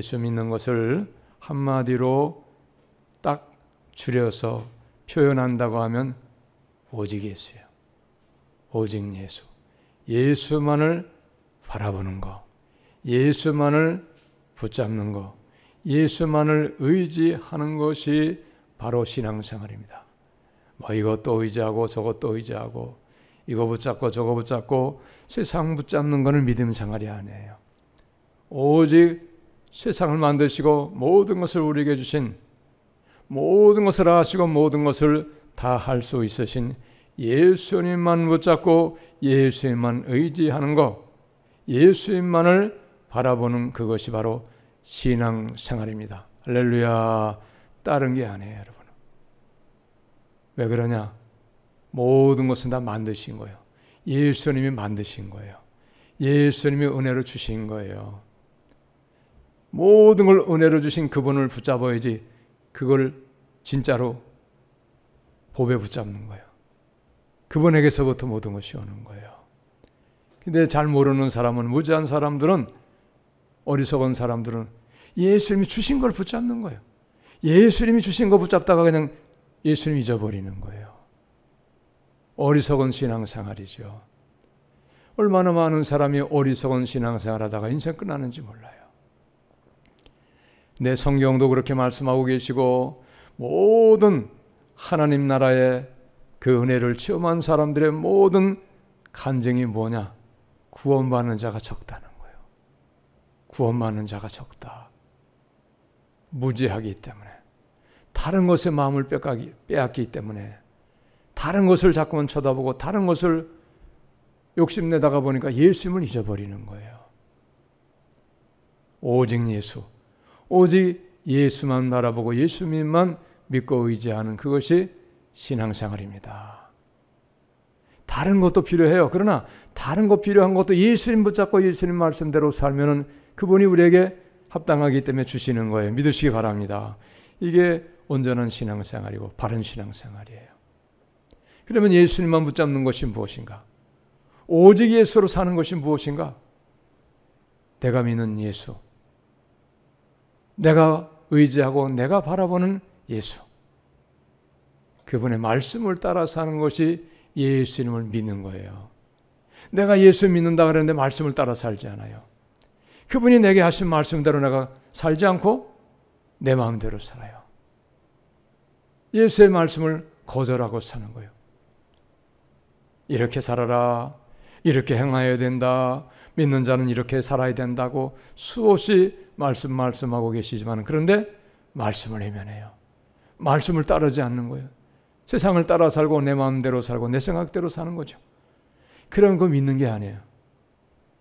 예수 믿는 것을 한마디로 딱 줄여서 표현한다고 하면 오직 예수예요. 오직 예수. 예수만을 바라보는 거, 예수만을 붙잡는 거, 예수만을 의지하는 것이 바로 신앙생활입니다. 뭐 이것도 의지하고 저것도 의지하고 이거 붙잡고 저거 붙잡고 세상 붙잡는 것을 믿음 생활이 아니에요. 오직 세상을 만드시고 모든 것을 우리에게 주신, 모든 것을 하시고 모든 것을 다 할 수 있으신 예수님만 붙잡고 예수님만 의지하는 것, 예수님만을 바라보는 그것이 바로 신앙생활입니다. 할렐루야. 다른 게 아니에요, 여러분. 왜 그러냐? 모든 것은 다 만드신 거예요. 예수님이 만드신 거예요. 예수님이 은혜로 주신 거예요. 모든 걸 은혜로 주신 그분을 붙잡아야지 그걸 진짜로 법에 붙잡는 거예요. 그분에게서부터 모든 것이 오는 거예요. 근데 잘 모르는 사람은, 무지한 사람들은, 어리석은 사람들은 예수님이 주신 걸 붙잡는 거예요. 예수님이 주신 거 붙잡다가 그냥 예수님 잊어버리는 거예요. 어리석은 신앙생활이죠. 얼마나 많은 사람이 어리석은 신앙생활하다가 인생 끝나는지 몰라요. 내 성경도 그렇게 말씀하고 계시고 모든 하나님 나라의 그 은혜를 체험한 사람들의 모든 간증이 뭐냐? 구원받는 자가 적다는 거예요. 구원받는 자가 적다. 무지하기 때문에, 다른 것에 마음을 빼앗기 때문에, 다른 것을 자꾸만 쳐다보고 다른 것을 욕심내다가 보니까 예수님을 잊어버리는 거예요. 오직 예수, 오직 예수만 바라보고 예수님만 믿고 의지하는 그것이 신앙생활입니다. 다른 것도 필요해요. 그러나 다른 것 필요한 것도 예수님 붙잡고 예수님 말씀대로 살면은 그분이 우리에게 합당하기 때문에 주시는 거예요. 믿으시기 바랍니다. 이게 온전한 신앙생활이고 바른 신앙생활이에요. 그러면 예수님만 붙잡는 것이 무엇인가? 오직 예수로 사는 것이 무엇인가? 내가 믿는 예수, 내가 의지하고 내가 바라보는 예수, 그분의 말씀을 따라 사는 것이 예수님을 믿는 거예요. 내가 예수 믿는다 그랬는데 말씀을 따라 살지 않아요. 그분이 내게 하신 말씀대로 내가 살지 않고 내 마음대로 살아요. 예수의 말씀을 거절하고 사는 거예요. 이렇게 살아라, 이렇게 행해야 된다, 믿는 자는 이렇게 살아야 된다고 수없이 말씀하고 계시지만, 그런데 말씀을 외면해요. 말씀을 따르지 않는 거예요. 세상을 따라 살고 내 마음대로 살고 내 생각대로 사는 거죠. 그런 거 믿는 게 아니에요.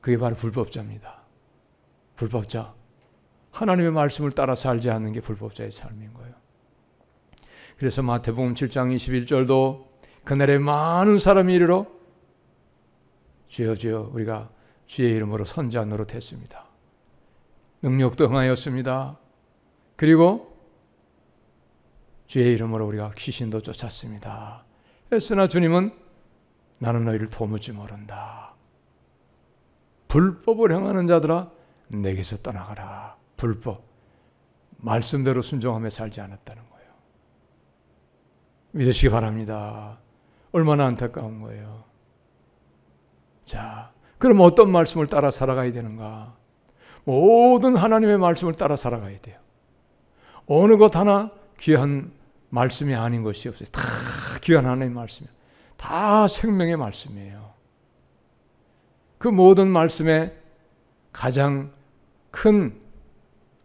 그게 바로 불법자입니다. 불법자. 하나님의 말씀을 따라 살지 않는 게 불법자의 삶인 거예요. 그래서 마태복음 7장 21절도 그날에 많은 사람이 이르러 주여 주여 우리가 주의 이름으로 선지자 노릇했습니다. 능력도 행하였습니다. 그리고 주의 이름으로 우리가 귀신도 쫓았습니다. 했으나 주님은 나는 너희를 도무지 모른다. 불법을 행하는 자들아 내게서 떠나가라. 불법. 말씀대로 순종하며 살지 않았다는 거예요. 믿으시기 바랍니다. 얼마나 안타까운 거예요. 자, 그럼 어떤 말씀을 따라 살아가야 되는가? 모든 하나님의 말씀을 따라 살아가야 돼요. 어느 것 하나 귀한 말씀이 아닌 것이 없어요. 다 귀한 하나님의 말씀이에요. 다 생명의 말씀이에요. 그 모든 말씀의 가장 큰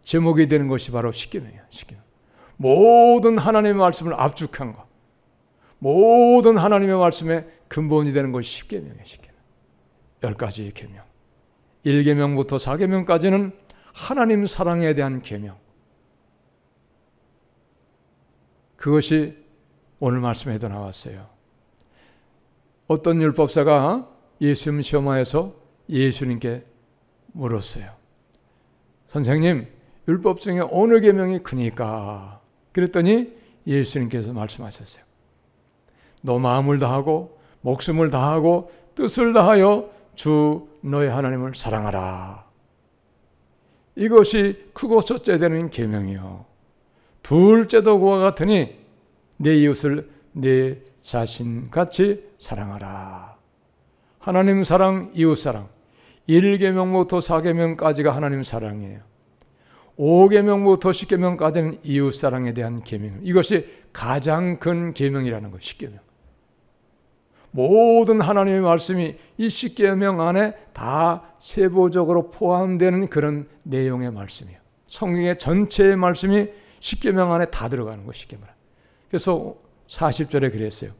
제목이 되는 것이 바로 십계명이에요. 십계명. 모든 하나님의 말씀을 압축한 것, 모든 하나님의 말씀의 근본이 되는 것이 십계명이에요. 십계명. 10가지의 계명. 1계명부터 4계명까지는 하나님 사랑에 대한 계명. 그것이 오늘 말씀에도 나왔어요. 어떤 율법사가 예수님 시험하여서 예수님께 물었어요. 선생님, 율법 중에 어느 계명이 크니까? 그랬더니 예수님께서 말씀하셨어요. 너 마음을 다하고 목숨을 다하고 뜻을 다하여 주 너의 하나님을 사랑하라. 이것이 크고 첫째 되는 계명이요. 둘째도 그와 같으니 내 이웃을 내 자신같이 사랑하라. 하나님 사랑, 이웃 사랑. 1계명부터 4계명까지가 하나님 사랑이에요. 5계명부터 10계명까지는 이웃 사랑에 대한 계명. 이것이 가장 큰 계명이라는 거, 10계명. 모든 하나님의 말씀이 이 10계명 안에 다 세부적으로 포함되는 그런 내용의 말씀이에요. 성경의 전체의 말씀이 10계명 안에 다 들어가는 거, 10계명. 그래서 40절에 그랬어요.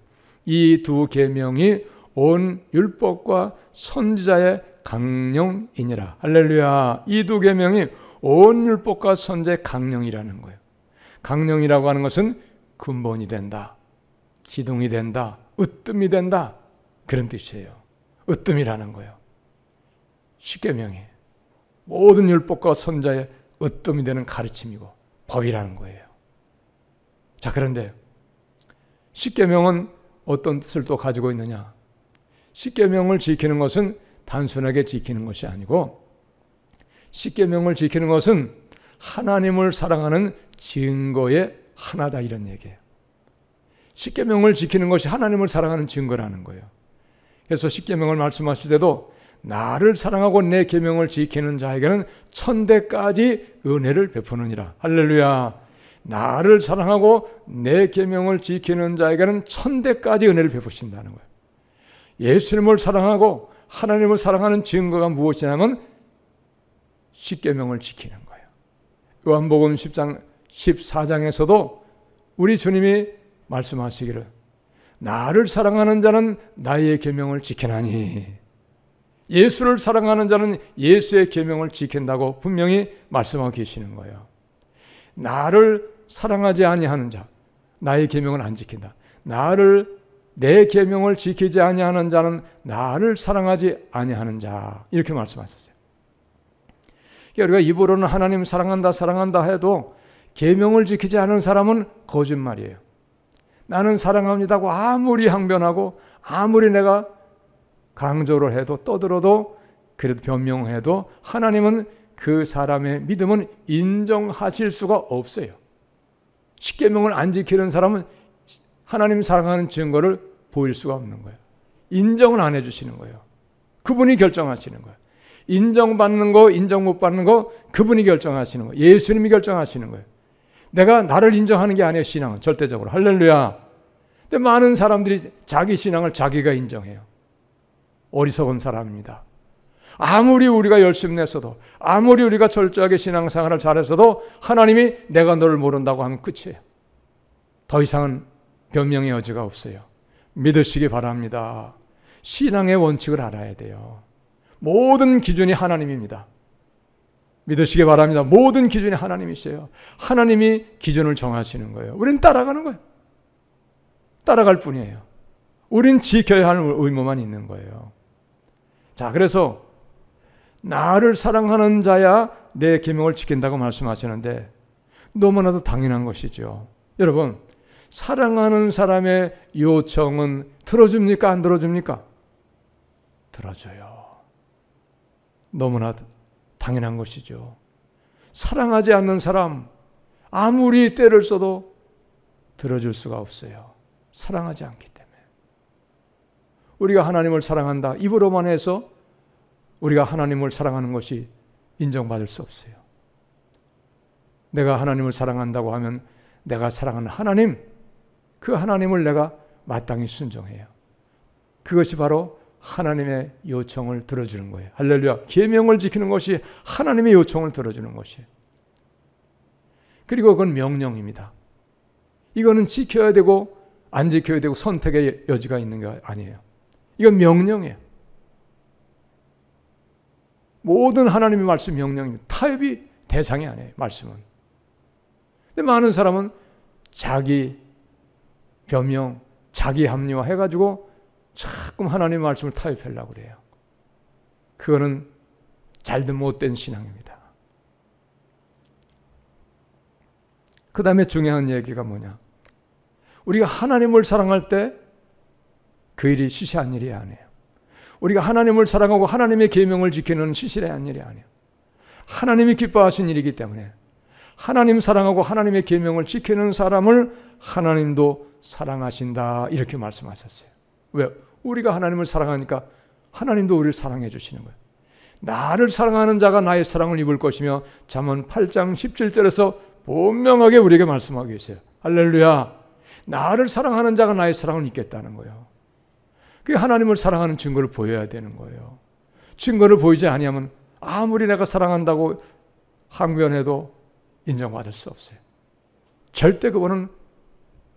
이 두 계명이 온 율법과 선지자의 강령이니라. 할렐루야. 이 두 계명이 온 율법과 선지자의 강령이라는 거예요. 강령이라고 하는 것은 근본이 된다, 기둥이 된다, 으뜸이 된다, 그런 뜻이에요. 으뜸이라는 거예요. 십계명이 모든 율법과 선지자의 으뜸이 되는 가르침이고 법이라는 거예요. 자, 그런데 십계명은 어떤 뜻을 또 가지고 있느냐? 십계명을 지키는 것은 단순하게 지키는 것이 아니고, 십계명을 지키는 것은 하나님을 사랑하는 증거의 하나다, 이런 얘기예요. 십계명을 지키는 것이 하나님을 사랑하는 증거라는 거예요. 그래서 십계명을 말씀하실 때도 나를 사랑하고 내 계명을 지키는 자에게는 천대까지 은혜를 베푸느니라. 할렐루야. 나를 사랑하고 내 계명을 지키는 자에게는 천대까지 은혜를 베푸신다는 거예요. 예수님을 사랑하고 하나님을 사랑하는 증거가 무엇이냐면 십계명을 지키는 거예요. 요한복음 10장 14장에서도 우리 주님이 말씀하시기를 나를 사랑하는 자는 나의 계명을 지키나니, 예수를 사랑하는 자는 예수의 계명을 지킨다고 분명히 말씀하고 계시는 거예요. 나를 사랑하지 아니하는 자, 나의 계명을 안 지킨다. 내 계명을 지키지 아니하는 자는 나를 사랑하지 아니하는 자, 이렇게 말씀하셨어요. 우리가 입으로는 하나님 사랑한다 사랑한다 해도 계명을 지키지 않은 사람은 거짓말이에요. 나는 사랑합니다고 아무리 항변하고 아무리 내가 강조를 해도 떠들어도 그래도 변명해도 하나님은 그 사람의 믿음은 인정하실 수가 없어요. 십계명을 안 지키는 사람은 하나님 사랑하는 증거를 보일 수가 없는 거예요. 인정은 안 해주시는 거예요. 그분이 결정하시는 거예요. 인정받는 거, 인정 못 받는 거 그분이 결정하시는 거예요. 예수님이 결정하시는 거예요. 내가 나를 인정하는 게 아니에요. 신앙은 절대적으로. 할렐루야. 근데 많은 사람들이 자기 신앙을 자기가 인정해요. 어리석은 사람입니다. 아무리 우리가 열심히 냈어도, 아무리 우리가 철저하게 신앙생활을 잘했어도 하나님이 내가 너를 모른다고 하면 끝이에요. 더 이상은 변명의 여지가 없어요. 믿으시기 바랍니다. 신앙의 원칙을 알아야 돼요. 모든 기준이 하나님입니다. 믿으시기 바랍니다. 모든 기준이 하나님이세요. 하나님이 기준을 정하시는 거예요. 우리는 따라가는 거예요. 따라갈 뿐이에요. 우린 지켜야 할 의무만 있는 거예요. 자, 그래서 나를 사랑하는 자야 내 계명을 지킨다고 말씀하시는데 너무나도 당연한 것이죠. 여러분, 사랑하는 사람의 요청은 들어줍니까? 안 들어줍니까? 들어줘요. 너무나 당연한 것이죠. 사랑하지 않는 사람 아무리 때를 써도 들어줄 수가 없어요. 사랑하지 않기 때문에. 우리가 하나님을 사랑한다 입으로만 해서 우리가 하나님을 사랑하는 것이 인정받을 수 없어요. 내가 하나님을 사랑한다고 하면 내가 사랑하는 하나님, 그 하나님을 내가 마땅히 순종해요. 그것이 바로 하나님의 요청을 들어주는 거예요. 할렐루야. 계명을 지키는 것이 하나님의 요청을 들어주는 것이에요. 그리고 그건 명령입니다. 이거는 지켜야 되고 안 지켜야 되고 선택의 여지가 있는 게 아니에요. 이건 명령이에요. 모든 하나님의 말씀 명령입니다. 타협이 대상이 아니에요. 말씀은. 근데 많은 사람은 자기 변명, 자기 합리화 해가지고 자꾸 하나님의 말씀을 타협하려고 그래요. 그거는 잘든 못된 신앙입니다. 그 다음에 중요한 얘기가 뭐냐? 우리가 하나님을 사랑할 때 그 일이 시시한 일이 아니에요. 우리가 하나님을 사랑하고 하나님의 계명을 지키는 시시한 일이 아니에요. 하나님이 기뻐하신 일이기 때문에 하나님 사랑하고 하나님의 계명을 지키는 사람을 하나님도 사랑하신다 이렇게 말씀하셨어요. 왜? 우리가 하나님을 사랑하니까 하나님도 우리를 사랑해 주시는 거예요. 나를 사랑하는 자가 나의 사랑을 입을 것이며 잠언 8장 17절에서 분명하게 우리에게 말씀하고 계세요. 할렐루야. 나를 사랑하는 자가 나의 사랑을 입겠다는 거예요. 그게 하나님을 사랑하는 증거를 보여야 되는 거예요. 증거를 보이지 아니하면 아무리 내가 사랑한다고 항변해도 인정받을 수 없어요. 절대 그분은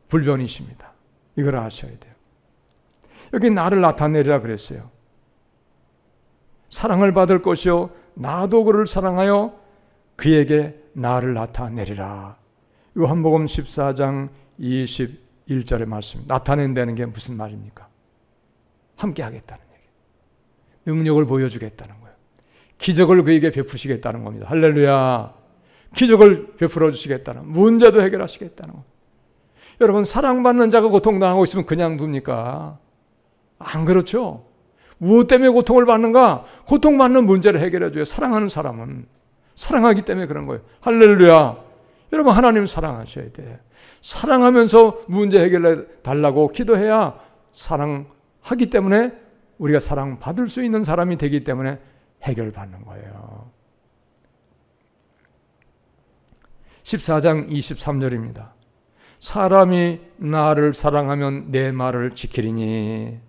불변이십니다. 이걸 아셔야 돼요. 여기 나를 나타내리라 그랬어요. 사랑을 받을 것이요 나도 그를 사랑하여 그에게 나를 나타내리라. 요한복음 14장 21절의 말씀. 나타낸다는 게 무슨 말입니까? 함께 하겠다는 얘기. 능력을 보여주겠다는 거예요. 기적을 그에게 베푸시겠다는 겁니다. 할렐루야. 기적을 베풀어 주시겠다는, 문제도 해결하시겠다는 거예요. 여러분, 사랑받는 자가 고통당하고 있으면 그냥 둡니까? 안 그렇죠? 무엇 때문에 고통을 받는가? 고통받는 문제를 해결해 줘요. 사랑하는 사람은. 사랑하기 때문에 그런 거예요. 할렐루야. 여러분, 하나님 사랑하셔야 돼. 사랑하면서 문제 해결해 달라고 기도해야 사랑하기 때문에 우리가 사랑받을 수 있는 사람이 되기 때문에 해결받는 거예요. 14장 23절입니다. 사람이 나를 사랑하면 내 말을 지키리니.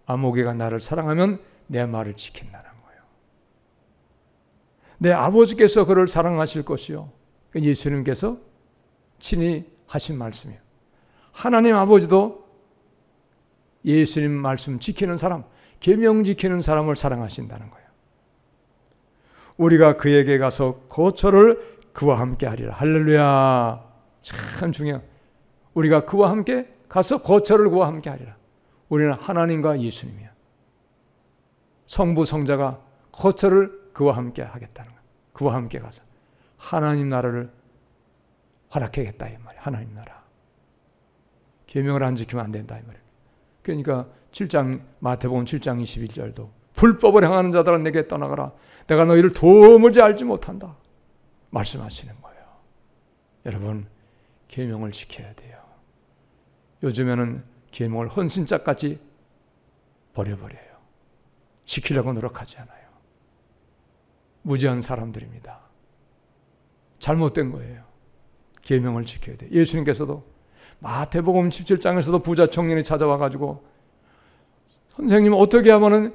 아모개가 나를 사랑하면 내 말을 지킨다는 거예요. 내 아버지께서 그를 사랑하실 것이요. 예수님께서 친히 하신 말씀이에요. 하나님 아버지도 예수님 말씀 지키는 사람, 계명 지키는 사람을 사랑하신다는 거예요. 우리가 그에게 가서 거처를 그와 함께 하리라. 할렐루야. 참 중요해요. 우리가 그와 함께 가서 거처를 그와 함께 하리라. 우리는 하나님과 예수님이야. 성부 성자가 거처를 그와 함께 하겠다는 거예요. 그와 함께 가서 하나님 나라를 허락하겠다 이 말이에요. 하나님 나라. 계명을 안 지키면 안 된다 이 말이에요. 그러니까 7장 마태복음 7장 21절도 불법을 행하는 자들은 내게 떠나가라. 내가 너희를 도무지 알지 못한다. 말씀하시는 거예요. 여러분, 계명을 지켜야 돼요. 요즘에는 계명을 헌신짝같이 버려버려요. 지키려고 노력하지 않아요. 무지한 사람들입니다. 잘못된 거예요. 계명을 지켜야 돼요. 예수님께서도 마태복음 17장에서도 부자 청년이 찾아와가지고 선생님 어떻게 하면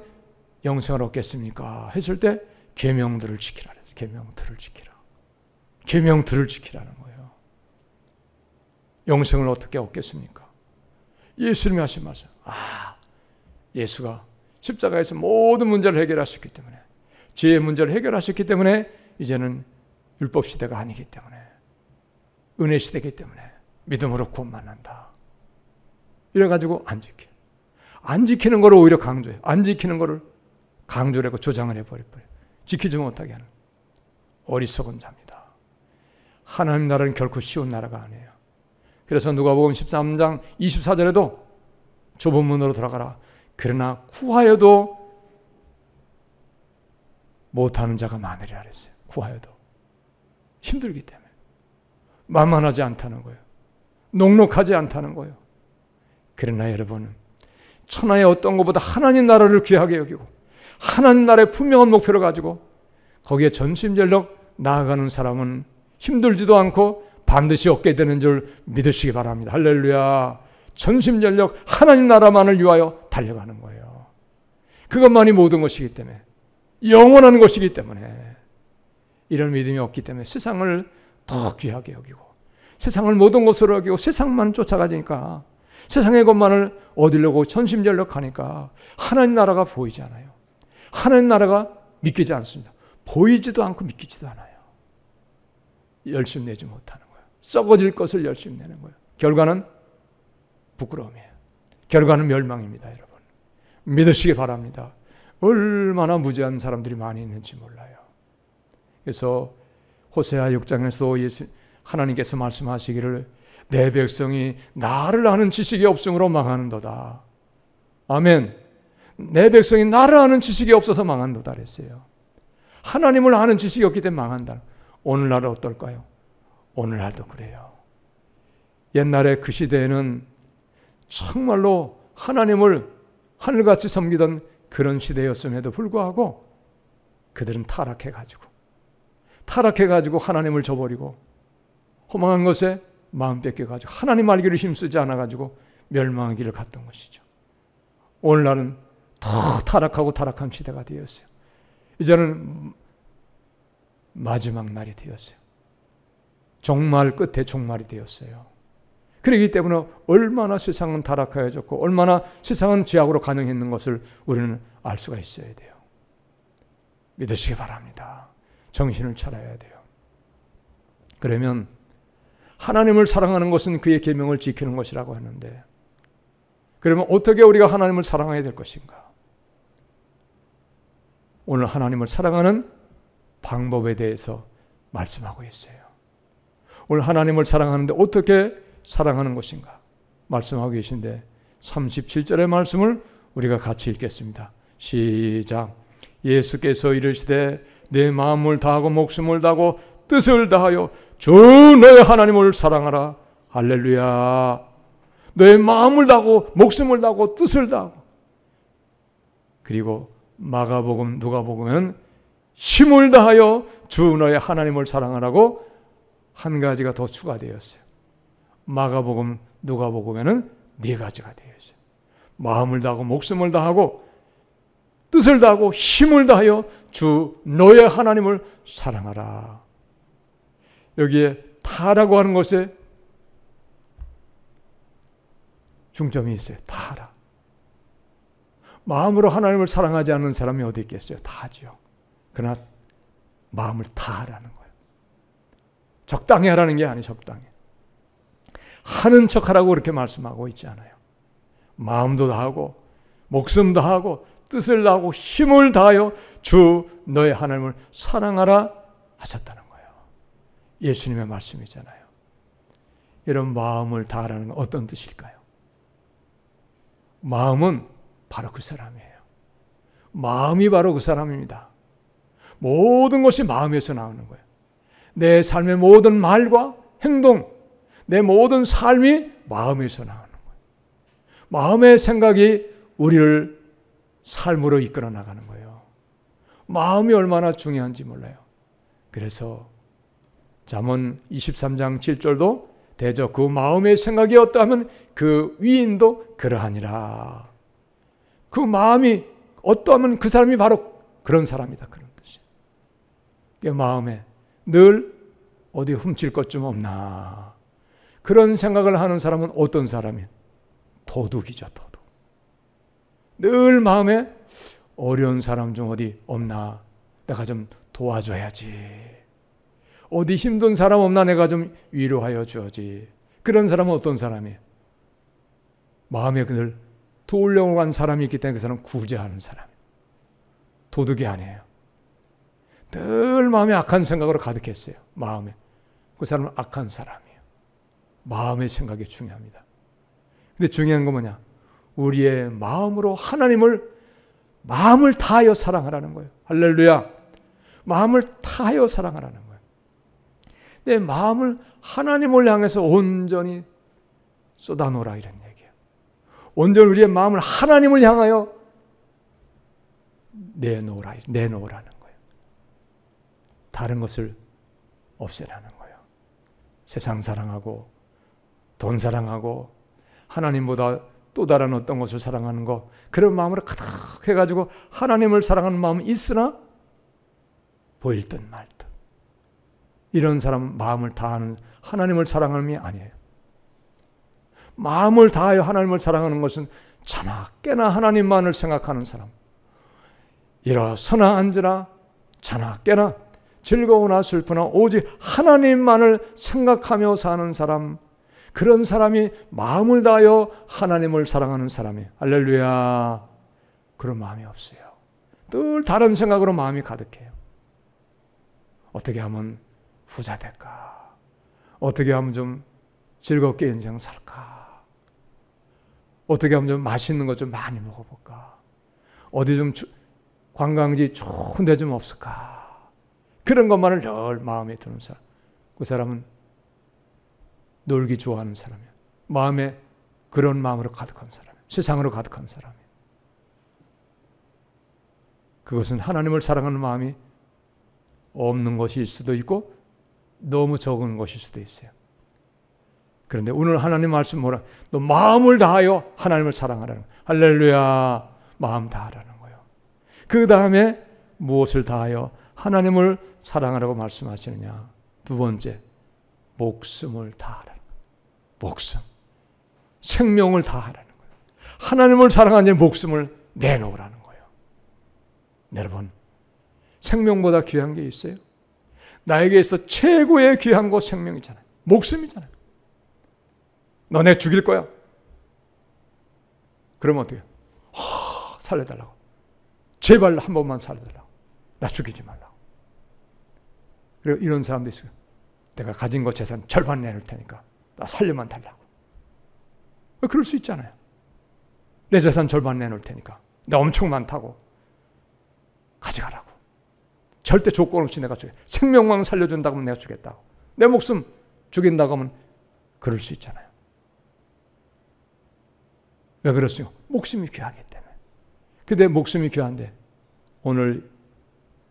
영생을 얻겠습니까? 했을 때 계명들을 지키라 그랬어요. 계명들을 지키라. 계명들을 지키라는 거예요. 영생을 어떻게 얻겠습니까? 예수님이 하신 말씀. 예수가 십자가에서 모든 문제를 해결하셨기 때문에, 죄의 문제를 해결하셨기 때문에 이제는 율법 시대가 아니기 때문에, 은혜 시대이기 때문에 믿음으로 구원만 한다. 이래가지고 안 지켜. 안 지키는 거를 오히려 강조해. 안 지키는 거를 강조를 하고 조장을 해버려요. 지키지 못하게 하는 어리석은 자입니다. 하나님 나라는 결코 쉬운 나라가 아니에요. 그래서 누가복음 13장 24절에도 좁은 문으로 들어가라. 그러나 구하여도 못하는 자가 많으리라 그랬어요. 구하여도. 힘들기 때문에. 만만하지 않다는 거예요. 녹록하지 않다는 거예요. 그러나 여러분, 천하의 어떤 것보다 하나님 나라를 귀하게 여기고 하나님 나라의 분명한 목표를 가지고 거기에 전심전력 나아가는 사람은 힘들지도 않고 반드시 얻게 되는 줄 믿으시기 바랍니다. 할렐루야. 전심전력 하나님 나라만을 위하여 달려가는 거예요. 그것만이 모든 것이기 때문에, 영원한 것이기 때문에, 이런 믿음이 없기 때문에 세상을 더 귀하게 여기고 세상을 모든 것으로 여기고 세상만 쫓아가니까 세상의 것만을 얻으려고 전심전력하니까 하나님 나라가 보이지 않아요. 하나님 나라가 믿기지 않습니다. 보이지도 않고 믿기지도 않아요. 열심 내지 못하는 거예요. 썩어질 것을 열심 내는 거예요. 결과는 부끄러움이에요. 결과는 멸망입니다. 여러분, 믿으시기 바랍니다. 얼마나 무지한 사람들이 많이 있는지 몰라요. 그래서 호세아 6장에서 하나님께서 말씀하시기를 내 백성이 나를 아는 지식이 없으므로 망하는도다. 아멘. 내 백성이 나를 아는 지식이 없어서 망한도다 그랬어요. 하나님을 아는 지식이 없기 때문에 망한다. 오늘날은 어떨까요? 오늘날도 그래요. 옛날에 그 시대에는 정말로 하나님을 하늘같이 섬기던 그런 시대였음에도 불구하고 그들은 타락해가지고 하나님을 저버리고 허망한 것에 마음 뺏겨가지고 하나님 알기를 힘쓰지 않아가지고 멸망의 길을 갔던 것이죠. 오늘날은 더 타락한 시대가 되었어요. 이제는 마지막 날이 되었어요. 종말 끝에 종말이 되었어요. 그렇기 때문에 얼마나 세상은 타락하여졌고 얼마나 세상은 죄악으로 가능했는 것을 우리는 알 수가 있어야 돼요. 믿으시기 바랍니다. 정신을 차려야 돼요. 그러면 하나님을 사랑하는 것은 그의 계명을 지키는 것이라고 하는데, 그러면 어떻게 우리가 하나님을 사랑해야 될 것인가? 오늘 하나님을 사랑하는 방법에 대해서 말씀하고 있어요. 오늘 하나님을 사랑하는데 어떻게 사랑하는 것인가 말씀하고 계신데 37절의 말씀을 우리가 같이 읽겠습니다. 시작. 예수께서 이르시되 내 마음을 다하고 목숨을 다하고 뜻을 다하여 주 너의 하나님을 사랑하라. 할렐루야. 너의 마음을 다하고 목숨을 다하고 뜻을 다하고, 그리고 마가복음 누가복음은 힘을 다하여 주 너의 하나님을 사랑하라고 한 가지가 더 추가되었어요. 마가복음 누가복음에는 네 가지가 되어 있어요. 마음을 다하고 목숨을 다하고 뜻을 다하고 힘을 다하여 주 너의 하나님을 사랑하라. 여기에 다라고 하는 것에 중점이 있어요. 다라. 마음으로 하나님을 사랑하지 않는 사람이 어디 있겠어요? 다죠. 그러나 마음을 다하라는 거예요. 적당히 하라는 게 아니에요. 적당히. 하는 척하라고 그렇게 말씀하고 있지 않아요. 마음도 다하고 목숨도 다하고 뜻을 다하고 힘을 다하여 주 너의 하나님을 사랑하라 하셨다는 거예요. 예수님의 말씀이잖아요. 이런 마음을 다하라는 건 어떤 뜻일까요? 마음은 바로 그 사람이에요. 마음이 바로 그 사람입니다. 모든 것이 마음에서 나오는 거예요. 내 삶의 모든 말과 행동, 내 모든 삶이 마음에서 나오는 거예요. 마음의 생각이 우리를 삶으로 이끌어 나가는 거예요. 마음이 얼마나 중요한지 몰라요. 그래서 잠언 23장 7절도 대저 그 마음의 생각이 어떠하면 그 위인도 그러하니라. 그 마음이 어떠하면 그 사람이 바로 그런 사람이다. 그런 뜻이에요. 그 마음에 늘 어디 훔칠 것 좀 없나. 그런 생각을 하는 사람은 어떤 사람이에요? 도둑이죠. 도둑. 늘 마음에 어려운 사람 좀 어디 없나. 내가 좀 도와줘야지. 어디 힘든 사람 없나 내가 좀 위로하여 줘야지. 그런 사람은 어떤 사람이에요? 마음에 늘 도우려고 간 사람이 있기 때문에 그 사람은 구제하는 사람이에요. 도둑이 아니에요. 늘 마음에 악한 생각으로 가득했어요. 마음에. 그 사람은 악한 사람이에요. 마음의 생각이 중요합니다. 근데 중요한 건 뭐냐? 우리의 마음으로 하나님을 마음을 다하여 사랑하라는 거예요. 할렐루야. 마음을 다하여 사랑하라는 거예요. 내 마음을 하나님을 향해서 온전히 쏟아놓으라 이런 얘기예요. 온전히 우리의 마음을 하나님을 향하여 내놓으라는 거예요. 다른 것을 없애라는 거예요. 세상 사랑하고 돈 사랑하고 하나님보다 또 다른 어떤 것을 사랑하는 것, 그런 마음으로 가득 해가지고 하나님을 사랑하는 마음이 있으나 보일 듯 말 듯. 이런 사람은 마음을 다하는 하나님을 사랑하는 게 아니에요. 마음을 다하여 하나님을 사랑하는 것은 자나 깨나 하나님만을 생각하는 사람. 일어서나 앉으나 자나 깨나 즐거우나 슬프나 오직 하나님만을 생각하며 사는 사람, 그런 사람이 마음을 다하여 하나님을 사랑하는 사람이에요. 할렐루야. 그런 마음이 없어요. 늘 다른 생각으로 마음이 가득해요. 어떻게 하면 부자 될까? 어떻게 하면 좀 즐겁게 인생 살까? 어떻게 하면 좀 맛있는 것 좀 많이 먹어볼까? 어디 좀 관광지 좋은 데 좀 없을까? 그런 것만을 늘 마음에 드는 사람, 그 사람은 놀기 좋아하는 사람이에요. 마음에 그런 마음으로 가득한 사람이에요. 세상으로 가득한 사람이에요. 그것은 하나님을 사랑하는 마음이 없는 것일 수도 있고 너무 적은 것일 수도 있어요. 그런데 오늘 하나님 말씀 뭐라? 너 마음을 다하여 하나님을 사랑하라는 거예요. 할렐루야, 마음 다하라는 거예요. 그 다음에 무엇을 다하여 하나님을 사랑하라고 말씀하시느냐? 두 번째, 목숨을 다하라는 거예요. 목숨, 생명을 다하라는 거예요. 하나님을 사랑하는 목숨을 내놓으라는 거예요. 여러분, 생명보다 귀한 게 있어요? 나에게 있어 최고의 귀한 거 생명이잖아요. 목숨이잖아요. 너네 죽일 거야. 그러면 어떻게 해요? 살려달라고. 제발 한 번만 살려달라고. 나 죽이지 말라고. 그리고 이런 사람도 있어요. 내가 가진 것 재산 절반 내놓을 테니까 나 살려만 달라고. 그럴 수 있잖아요. 내 재산 절반 내놓을 테니까 나 엄청 많다고 가져가라고. 절대 조건 없이 내가 주겠다. 생명만 살려준다고 하면 내가 주겠다고. 내 목숨 죽인다고 하면 그럴 수 있잖아요. 왜 그렇습니까? 목숨이 귀하기 때문에. 근데 목숨이 귀한데 오늘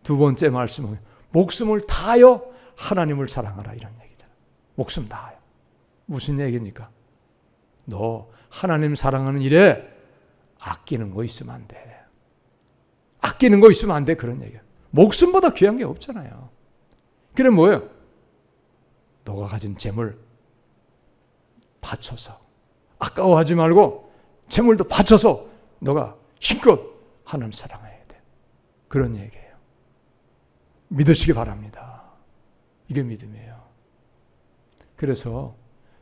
두 번째 말씀은 목숨을 다하여 하나님을 사랑하라 이런 얘기잖아요. 목숨 다하여. 무슨 얘기입니까? 너 하나님 사랑하는 일에 아끼는 거 있으면 안 돼. 아끼는 거 있으면 안 돼. 그런 얘기예요. 목숨보다 귀한 게 없잖아요. 그래 뭐예요? 너가 가진 재물 바쳐서 아까워하지 말고 재물도 바쳐서 너가 힘껏 하나님 사랑해야 돼. 그런 얘기예요. 믿으시기 바랍니다. 이게 믿음이에요. 그래서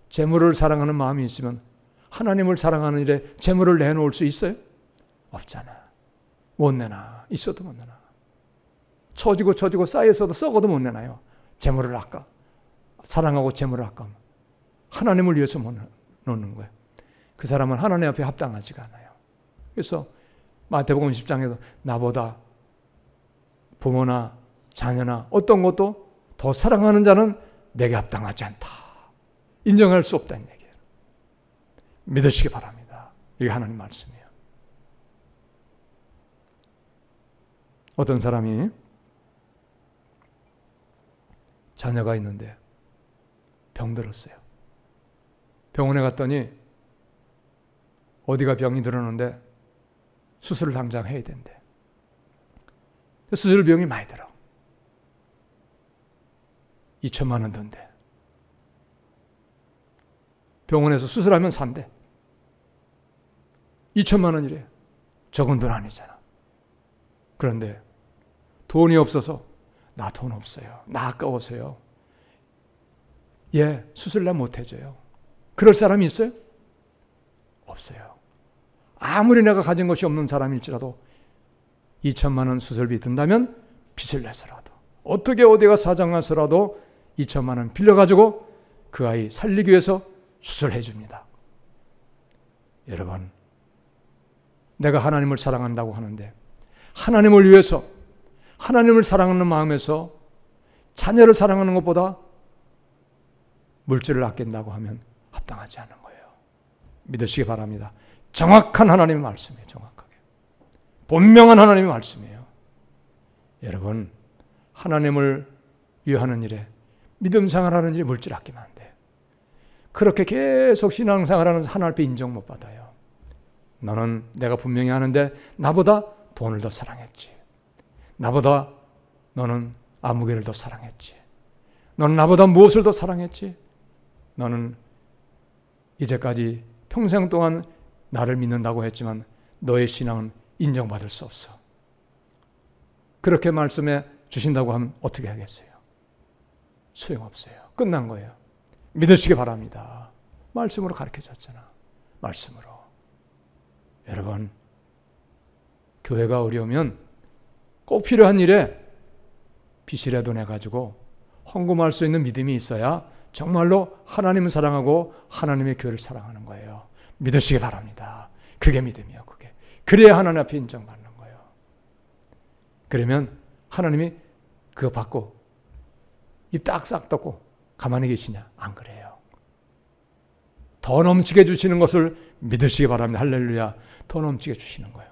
재물을 사랑하는 마음이 있으면 하나님을 사랑하는 일에 재물을 내놓을 수 있어요? 없잖아. 못 내놔. 있어도 못 내놔. 처지고 쌓여서도 썩어도 못 내놔요. 재물을 아까. 사랑하고 재물을 아까우면 하나님을 위해서 못 놓는 거예요. 그 사람은 하나님 앞에 합당하지가 않아요. 그래서 마태복음 10장에도 나보다 부모나 자녀나 어떤 것도 더 사랑하는 자는 내게 합당하지 않다. 인정할 수 없다는 얘기예요. 믿으시기 바랍니다. 이게 하나님 말씀이에요. 어떤 사람이 자녀가 있는데 병들었어요. 병원에 갔더니 어디가 병이 들었는데 수술을 당장 해야 된대. 수술 비용이 많이 들어. 2천만 원 든대. 병원에서 수술하면 산대. 2천만 원이래. 적은 돈 아니잖아. 그런데 돈이 없어서 나 돈 없어요. 나 아까워서요. 예, 수술 나 못 해줘요. 그럴 사람이 있어요? 없어요. 아무리 내가 가진 것이 없는 사람일지라도 2천만 원 수술비 든다면 빚을 내서라도 어떻게 어디가 사정해서라도 2천만 원 빌려가지고 그 아이 살리기 위해서 수술해 줍니다. 여러분, 내가 하나님을 사랑한다고 하는데 하나님을 위해서 하나님을 사랑하는 마음에서 자녀를 사랑하는 것보다 물질을 아낀다고 하면 합당하지 않은 거예요. 믿으시기 바랍니다. 정확한 하나님의 말씀이에요. 정확하게. 분명한 하나님의 말씀이에요. 여러분, 하나님을 위하는 일에 믿음 생활하는 일에 물질 아끼면 안 돼. 그렇게 계속 신앙생활하는 하나님 앞에 인정 못 받아요. 너는 내가 분명히 하는데 나보다 돈을 더 사랑했지. 나보다 너는 아무개를 더 사랑했지. 너는 나보다 무엇을 더 사랑했지? 너는 이제까지 평생 동안 나를 믿는다고 했지만 너의 신앙은 인정받을 수 없어. 그렇게 말씀해 주신다고 하면 어떻게 하겠어요? 소용없어요. 끝난 거예요. 믿으시기 바랍니다. 말씀으로 가르쳐줬잖아. 말씀으로. 여러분, 교회가 어려우면 꼭 필요한 일에 빚이라도 내가지고 헌금할 수 있는 믿음이 있어야 정말로 하나님을 사랑하고 하나님의 교회를 사랑하는 거예요. 믿으시기 바랍니다. 그게 믿음이에요. 그게. 그래야 하나님 앞에 인정받는 거예요. 그러면 하나님이 그거 받고 입 딱싹 닫고 가만히 계시냐? 안 그래요. 더 넘치게 주시는 것을 믿으시기 바랍니다. 할렐루야. 더 넘치게 주시는 거예요.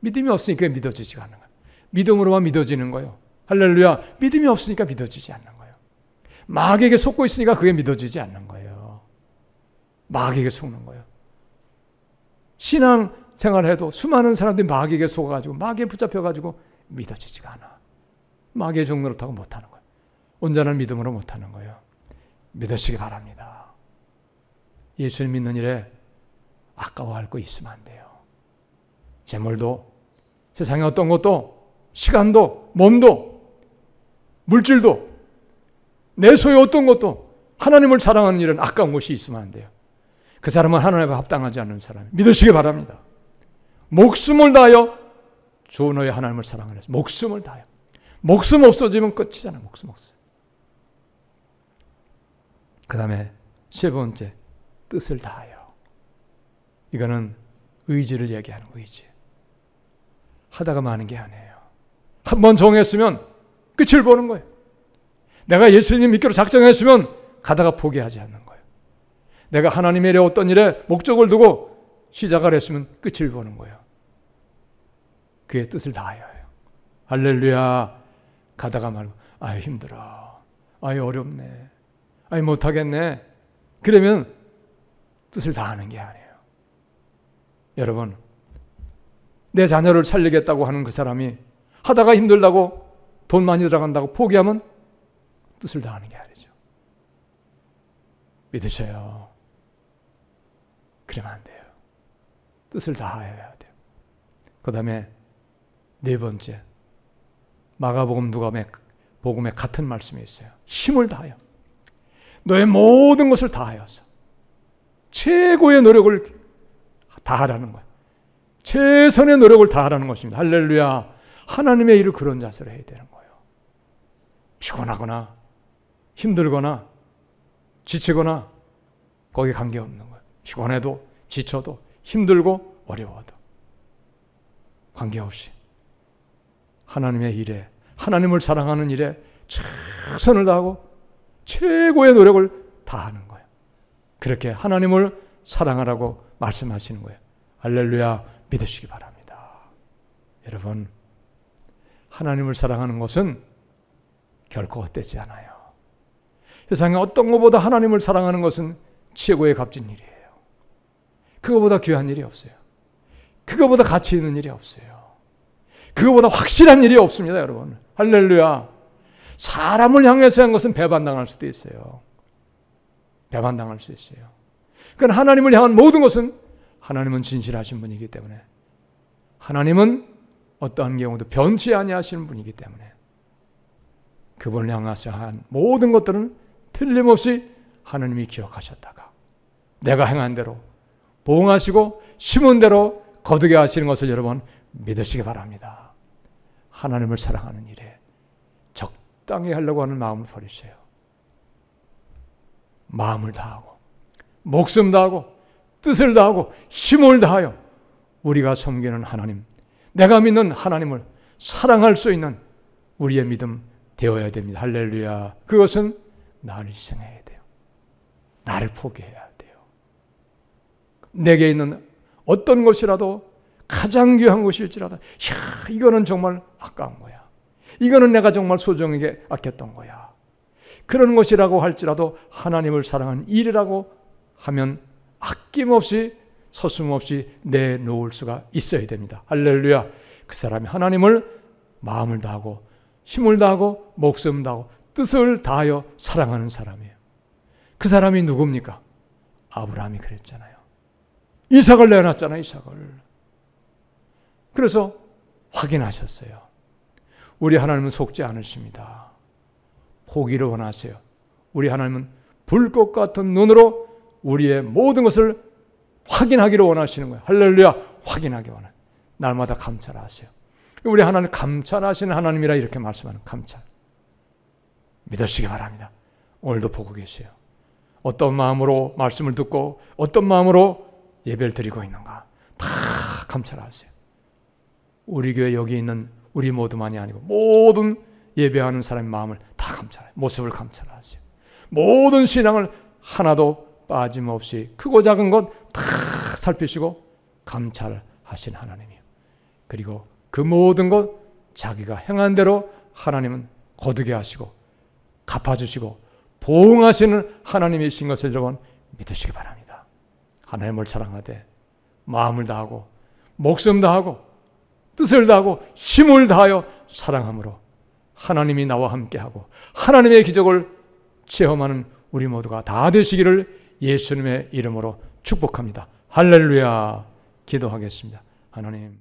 믿음이 없으니까 믿어지지가 않는 거예요. 믿음으로만 믿어지는 거예요. 할렐루야. 믿음이 없으니까 믿어지지 않는 거예요. 마귀에게 속고 있으니까 그게 믿어지지 않는 거예요. 마귀에게 속는 거예요. 신앙 생활해도 수많은 사람들이 마귀에게 속아가지고 마귀에 붙잡혀가지고 믿어지지가 않아. 마귀의 종로를 타고 못하는 거예요. 온전한 믿음으로 못하는 거예요. 믿으시기 바랍니다. 예수를 믿는 일에 아까워할 거 있으면 안 돼요. 재물도, 세상의 어떤 것도, 시간도, 몸도, 물질도, 내 소유 어떤 것도 하나님을 사랑하는 일은 아까운 것이 있으면 안 돼요. 그 사람은 하나님과 합당하지 않는 사람. 믿으시기 바랍니다. 목숨을 다하여 주 너의 하나님을 사랑하는 목숨을 다하여. 목숨 없어지면 끝이잖아요. 목숨 없어요. 그 다음에 세 번째, 뜻을 다하여. 이거는 의지를 얘기하는 의지. 하다가 마는 게 아니에요. 한번 정했으면 끝을 보는 거예요. 내가 예수님 믿기로 작정했으면 가다가 포기하지 않는 거예요. 내가 하나님의 일에 어떤 일에 목적을 두고 시작을 했으면 끝을 보는 거예요. 그의 뜻을 다하여요. 할렐루야. 가다가 말고 아유 힘들어. 아유 어렵네. 아유 못하겠네. 그러면 뜻을 다하는 게 아니에요. 여러분, 내 자녀를 살리겠다고 하는 그 사람이 하다가 힘들다고 돈 많이 들어간다고 포기하면 뜻을 다하는 게 아니죠. 믿으셔요. 그러면 안 돼요. 뜻을 다해야 돼요. 그 다음에 네 번째, 마가복음 누가복음에 같은 말씀이 있어요. 힘을 다하여. 너의 모든 것을 다하여서 최고의 노력을 다하라는 거예요. 최선의 노력을 다하라는 것입니다. 할렐루야. 하나님의 일을 그런 자세로 해야 되는 거예요. 피곤하거나 힘들거나 지치거나 거기에 관계없는 거예요. 피곤해도 지쳐도 힘들고 어려워도 관계없이 하나님의 일에, 하나님을 사랑하는 일에 최선을 다하고 최고의 노력을 다하는 거예요. 그렇게 하나님을 사랑하라고 말씀하시는 거예요. 할렐루야. 믿으시기 바랍니다. 여러분, 하나님을 사랑하는 것은 결코 헛되지 않아요. 세상에 어떤 것보다 하나님을 사랑하는 것은 최고의 값진 일이에요. 그거보다 귀한 일이 없어요. 그거보다 가치 있는 일이 없어요. 그거보다 확실한 일이 없습니다, 여러분. 할렐루야. 사람을 향해서 한 것은 배반당할 수도 있어요. 배반당할 수 있어요. 그러나 하나님을 향한 모든 것은 하나님은 진실하신 분이기 때문에, 하나님은 어떠한 경우도 변치 아니하시는 분이기 때문에 그분을 향해서 한 모든 것들은 틀림없이 하나님이 기억하셨다가 내가 행한 대로 보응하시고 심은 대로 거두게 하시는 것을 여러분 믿으시기 바랍니다. 하나님을 사랑하는 일에 적당히 하려고 하는 마음을 버리세요. 마음을 다하고 목숨 다하고 뜻을 다하고 힘을 다하여 우리가 섬기는 하나님, 내가 믿는 하나님을 사랑할 수 있는 우리의 믿음 되어야 됩니다. 할렐루야. 그것은 나를 희생해야 돼요. 나를 포기해야 돼요. 내게 있는 어떤 것이라도 가장 귀한 것일지라도 이거는 정말 아까운 거야. 이거는 내가 정말 소중하게 아꼈던 거야. 그런 것이라고 할지라도 하나님을 사랑하는 일이라고 하면 아낌없이 서슴없이 내놓을 수가 있어야 됩니다. 할렐루야. 그 사람이 하나님을 마음을 다하고 힘을 다하고 목숨 다하고 뜻을 다하여 사랑하는 사람이에요. 그 사람이 누굽니까? 아브라함이 그랬잖아요. 이삭을 내어놨잖아요. 이삭을. 그래서 확인하셨어요. 우리 하나님은 속지 않으십니다. 포기를 원하세요. 우리 하나님은 불꽃 같은 눈으로 우리의 모든 것을 확인하기를 원하시는 거예요. 할렐루야. 확인하기 원해요. 날마다 감찰하세요. 우리 하나님 감찰하시는 하나님이라 이렇게 말씀하는 감찰. 믿으시기 바랍니다. 오늘도 보고 계세요. 어떤 마음으로 말씀을 듣고 어떤 마음으로 예배를 드리고 있는가 다 감찰하세요. 우리 교회 여기 있는 우리 모두만이 아니고 모든 예배하는 사람의 마음을 다 다 감찰해. 모습을 감찰하세요. 모든 신앙을 하나도 빠짐없이 크고 작은 것 다 살피시고 감찰하신 하나님이요. 그리고 그 모든 것 자기가 행한 대로 하나님은 거두게 하시고 갚아주시고 보응하시는 하나님이신 것을 여러분 믿으시기 바랍니다. 하나님을 사랑하되 마음을 다하고 목숨 다하고 뜻을 다하고 힘을 다하여 사랑함으로 하나님이 나와 함께하고 하나님의 기적을 체험하는 우리 모두가 다 되시기를 예수님의 이름으로 축복합니다. 할렐루야. 기도하겠습니다. 하나님.